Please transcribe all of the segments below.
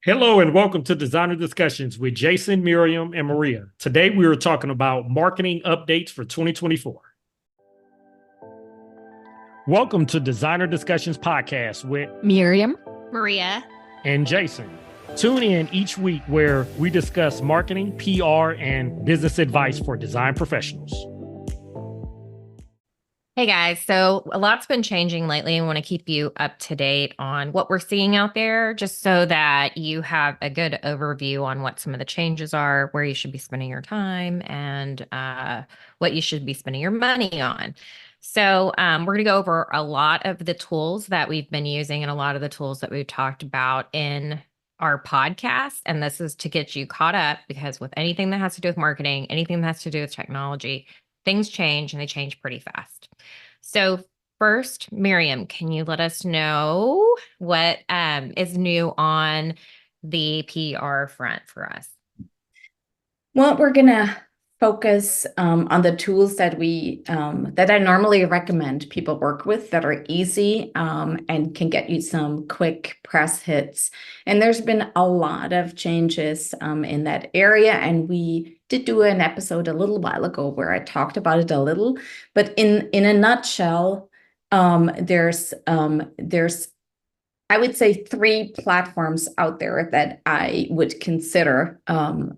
Hello and welcome to Designer Discussions with Jason, Miriam, and Maria. Today we are talking about marketing updates for 2024. Welcome to Designer Discussions podcast with Miriam, Maria, and Jason. Tune in each week where we discuss marketing, PR, and business advice for design professionals. Hey guys, so a lot's been changing lately. I want to keep you up to date on what we're seeing out there, just so that you have a good overview on what some of the changes are, where you should be spending your time, and what you should be spending your money on. So we're going to go over a lot of the tools that we've been using and a lot of the tools that we've talked about in our podcast. And this is to get you caught up, because with anything that has to do with marketing, anything that has to do with technology, things change and they change pretty fast. So first, Miriam, can you let us know what is new on the PR front for us? Well, we're gonna focus on the tools that I normally recommend people work with, that are easy and can get you some quick press hits. And there's been a lot of changes in that area, and we did do an episode a little while ago where I talked about it a little. But in a nutshell, there's I would say 3 platforms out there that I would consider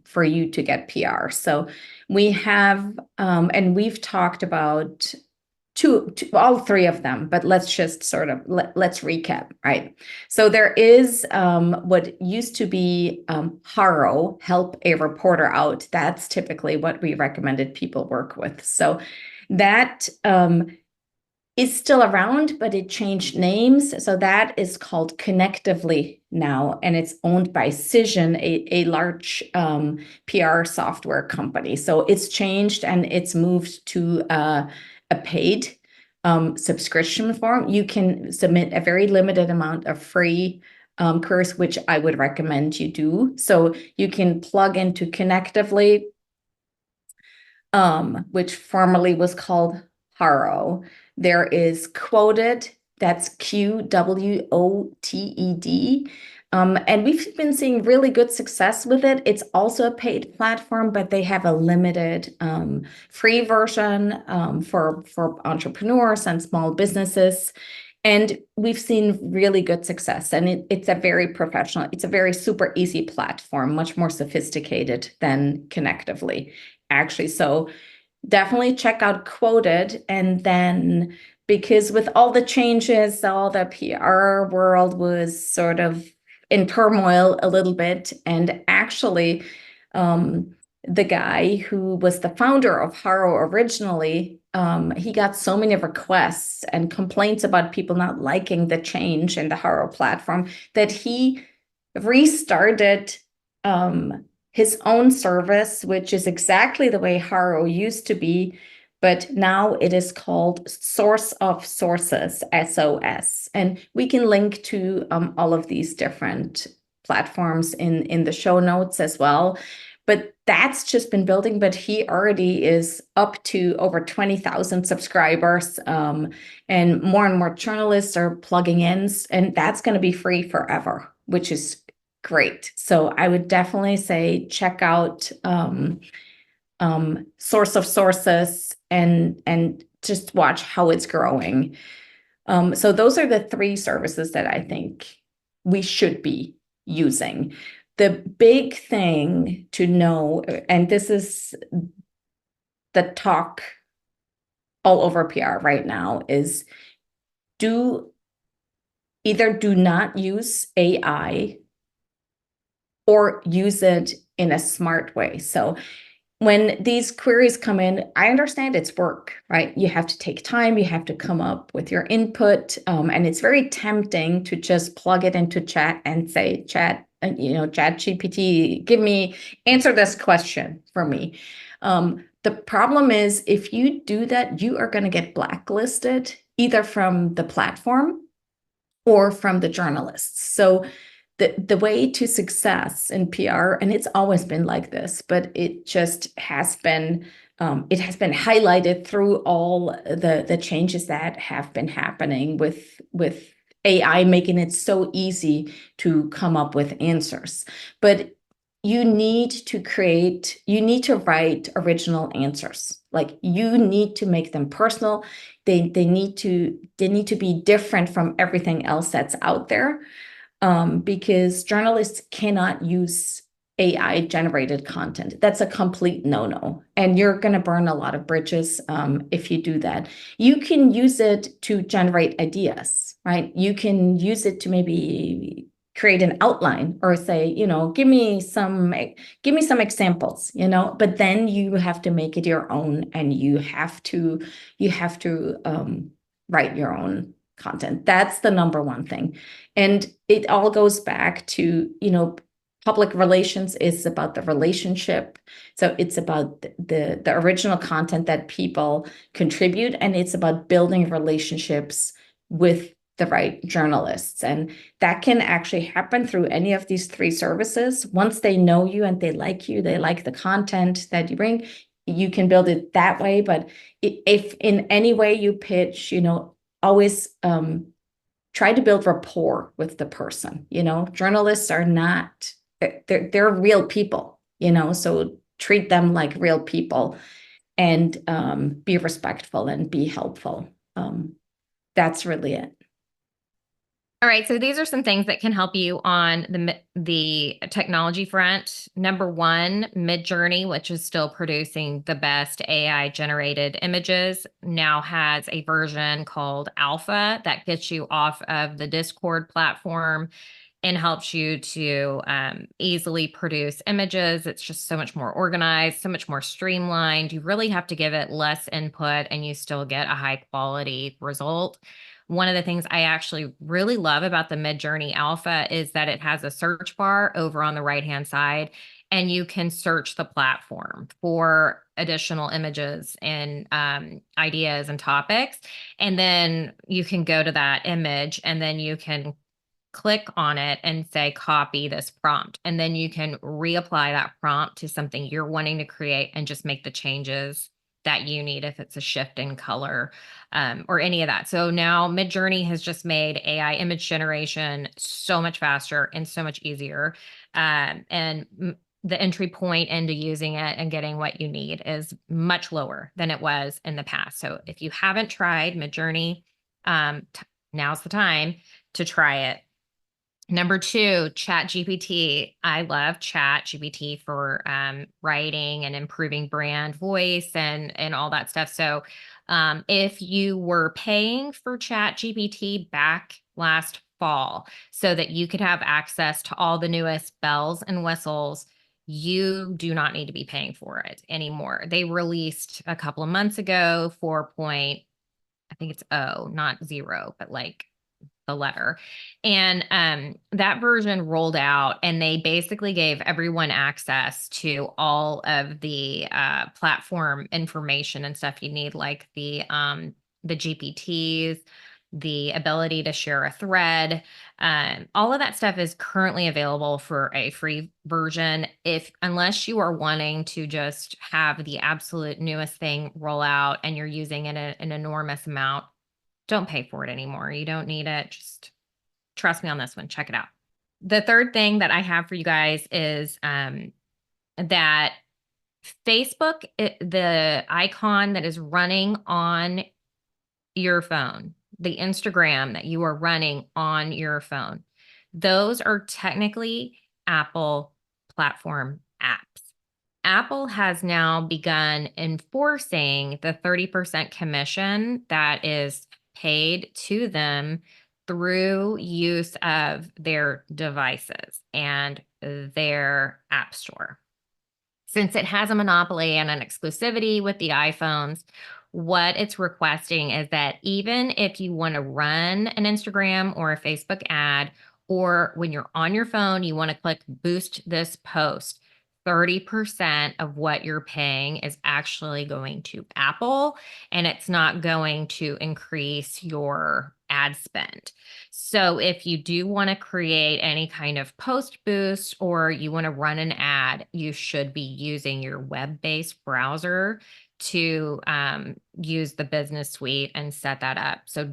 for you to get PR. So we have, and we've talked about all 3 of them, but let's just sort of, let's recap, right? So there is what used to be HARO, help a reporter out. That's typically what we recommended people work with. So that is still around, but it changed names. So that is called Connectively now, and it's owned by Cision, a large PR software company. So it's changed and it's moved to a paid subscription form. You can submit a very limited amount of free queries, which I would recommend you do. So you can plug into Connectively, which formerly was called HARO. There is Quoted, that's QWOTED. And we've been seeing really good success with it. It's also a paid platform, but they have a limited free version for entrepreneurs and small businesses. And we've seen really good success. And it's a very professional, it's a very super easy platform, much more sophisticated than Connectively, actually. So definitely check out Quoted. And then, because with all the changes, all the PR world was sort of in turmoil a little bit. And actually, the guy who was the founder of HARO originally, he got so many requests and complaints about people not liking the change in the HARO platform that he restarted his own service, which is exactly the way HARO used to be, but now it is called Source of Sources, SOS. And we can link to all of these different platforms in the show notes as well. But that's just been building, but he already is up to over 20,000 subscribers, and more journalists are plugging in, and that's going to be free forever, which is great. So I would definitely say check out Source of Sources and just watch how it's growing. So those are the 3 services that I think we should be using. The big thing to know, and this is the talk all over PR right now, is either do not use AI or use it in a smart way. So when these queries come in, I understand it's work, right? You have to take time, you have to come up with your input, and it's very tempting to just plug it into chat and say, chat GPT, answer this question for me. The problem is, if you do that, you are going to get blacklisted either from the platform or from the journalists. So the way to success in PR, and it's always been like this, but it just has been highlighted through all the changes that have been happening with AI making it so easy to come up with answers. But you need to write original answers. Like you need to make them personal. They need to be different from everything else that's out there. Because journalists cannot use AI generated content. That's a complete no-no. And you're going to burn a lot of bridges if you do that. You can use it to generate ideas, right? You can use it to maybe create an outline or say, give me some examples, but then you have to make it your own, and you have to write your own content. That's the number one thing. And it all goes back to, public relations is about the relationship. So it's about the original content that people contribute, and it's about building relationships with the right journalists. And that can actually happen through any of these three services. Once they know you and they like you, they like the content that you bring, you can build it that way. But if in any way you pitch, always try to build rapport with the person. Journalists are not, they're real people, so treat them like real people, and be respectful and be helpful. That's really it. All right, so these are some things that can help you on the technology front. Number one, Midjourney, which is still producing the best AI generated images, now has a version called Alpha that gets you off of the Discord platform and helps you to easily produce images. It's just so much more organized, so much more streamlined. You really have to give it less input and you still get a high quality result. One of the things I actually really love about the Midjourney Alpha is that it has a search bar over on the right-hand side, and you can search the platform for additional images and ideas and topics. And then you can go to that image, and then you can click on it and say, copy this prompt. And then you can reapply that prompt to something you're wanting to create and just make the changes that you need if it's a shift in color or any of that. So now Midjourney has just made AI image generation so much faster and so much easier. And the entry point into using it and getting what you need is much lower than it was in the past. So if you haven't tried Midjourney, now's the time to try it. Number two, ChatGPT. I love ChatGPT for writing and improving brand voice and all that stuff. So if you were paying for ChatGPT back last fall so that you could have access to all the newest bells and whistles, you do not need to be paying for it anymore. They released a couple of months ago 4. I think it's not 0, but like the letter. And that version rolled out, and they basically gave everyone access to all of the platform information and stuff you need, like the GPTs, the ability to share a thread. All of that stuff is currently available for a free version. Unless you are wanting to just have the absolute newest thing roll out and you're using it an enormous amount, don't pay for it anymore. You don't need it. Just trust me on this one. Check it out. The third thing that I have for you guys is that Facebook, the icon that is running on your phone, the Instagram that you are running on your phone, those are technically Apple platform apps. Apple has now begun enforcing the 30% commission that is paid to them through use of their devices and their app store. Since it has a monopoly and an exclusivity with the iPhones, what it's requesting is that even if you want to run an Instagram or a Facebook ad, or when you're on your phone, you want to click boost this post, 30% of what you're paying is actually going to Apple, and it's not going to increase your ad spend. So if you do want to create any kind of post boost or you want to run an ad, you should be using your web-based browser to use the business suite and set that up. So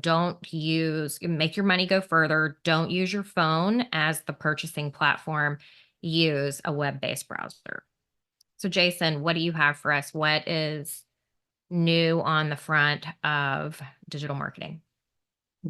make your money go further. Don't use your phone as the purchasing platform. Use a web-based browser. So Jason, what do you have for us? What is new on the front of digital marketing?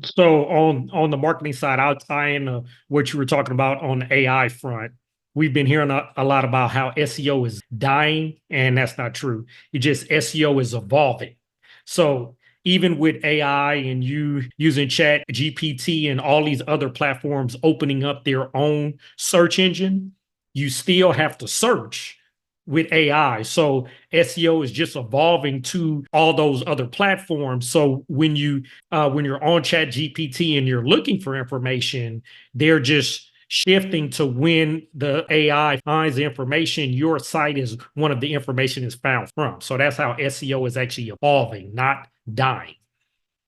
So on the marketing side, I'll tie in what you were talking about on the AI front. We've been hearing a lot about how SEO is dying, and that's not true. It just SEO is evolving. So even with AI and you using Chat GPT and all these other platforms opening up their own search engine, you still have to search with AI. So SEO is just evolving to all those other platforms. So when you're on Chat GPT and you're looking for information, they're just shifting to when the AI finds the information, your site is one of the information is found from. So that's how SEO is actually evolving, not dying.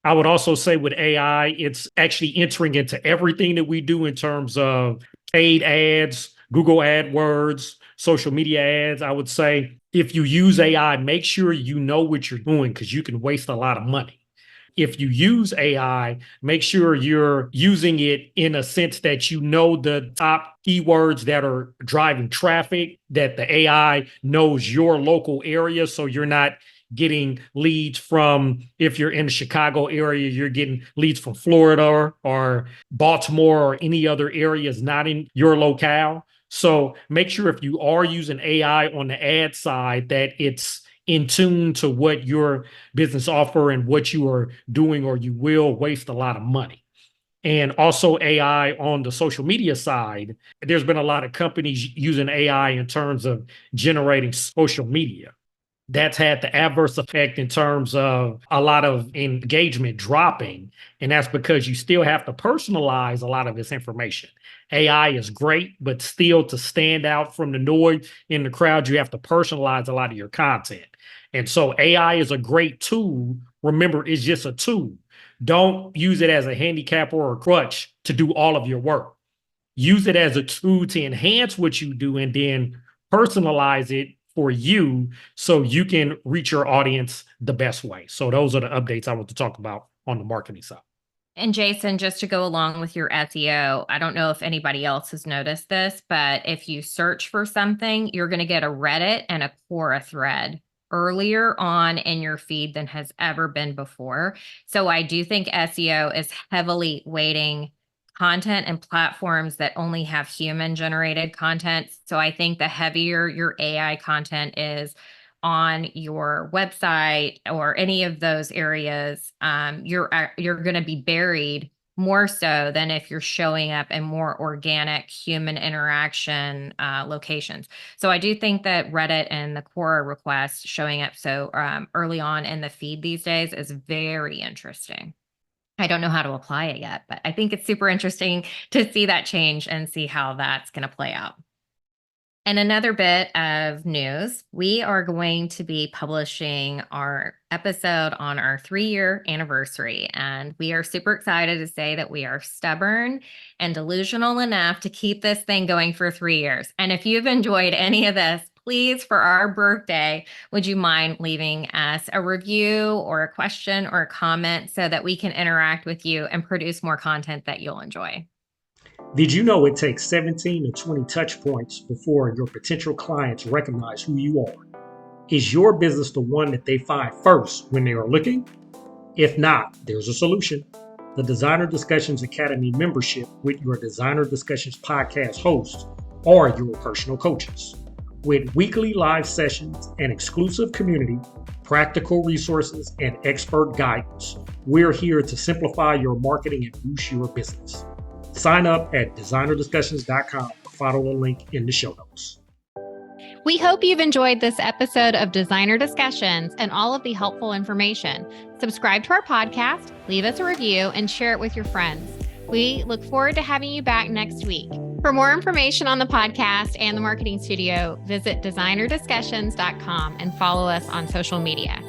I would also say with AI, it's actually entering into everything that we do in terms of paid ads, Google AdWords, social media ads. I would say if you use AI, make sure you know what you're doing because you can waste a lot of money. If you use AI, make sure you're using it in a sense that you know the top keywords that are driving traffic, that the AI knows your local area. So you're not getting leads from, if you're in the Chicago area, you're getting leads from Florida or Baltimore or any other areas not in your locale. So make sure if you are using AI on the ad side that it's in tune to what your business offer and what you are doing, or you will waste a lot of money. And also AI on the social media side, there's been a lot of companies using AI in terms of generating social media. That's had the adverse effect in terms of a lot of engagement dropping. And that's because you still have to personalize a lot of this information. AI is great, but still to stand out from the noise in the crowd, you have to personalize a lot of your content. And so AI is a great tool. Remember, it's just a tool. Don't use it as a handicap or a crutch to do all of your work. Use it as a tool to enhance what you do and then personalize it for you so you can reach your audience the best way. So those are the updates I want to talk about on the marketing side. And Jason, just to go along with your SEO, I don't know if anybody else has noticed this, but if you search for something, you're going to get a Reddit and a Quora thread earlier on in your feed than has ever been before. So I do think SEO is heavily weighting content and platforms that only have human generated content. So I think the heavier your AI content is on your website or any of those areas, you're going to be buried more so than if you're showing up in more organic human interaction locations. So I do think that Reddit and the Quora requests showing up so early on in the feed these days is very interesting. I don't know how to apply it yet, but I think it's super interesting to see that change and see how that's going to play out. And another bit of news, we are going to be publishing our episode on our 3-year anniversary. And we are super excited to say that we are stubborn and delusional enough to keep this thing going for 3 years. And if you've enjoyed any of this, please, for our birthday, would you mind leaving us a review or a question or a comment so that we can interact with you and produce more content that you'll enjoy? Did you know it takes 17 to 20 touch points before your potential clients recognize who you are? Is your business the one that they find first when they are looking? If not, there's a solution. The Designer Discussions Academy membership with your Designer Discussions podcast hosts are your personal coaches. With weekly live sessions, an exclusive community, practical resources, and expert guidance, we're here to simplify your marketing and boost your business. Sign up at designerdiscussions.com or follow the link in the show notes. We hope you've enjoyed this episode of Designer Discussions and all of the helpful information. Subscribe to our podcast, leave us a review, and share it with your friends. We look forward to having you back next week. For more information on the podcast and the marketing studio, visit designerdiscussions.com and follow us on social media.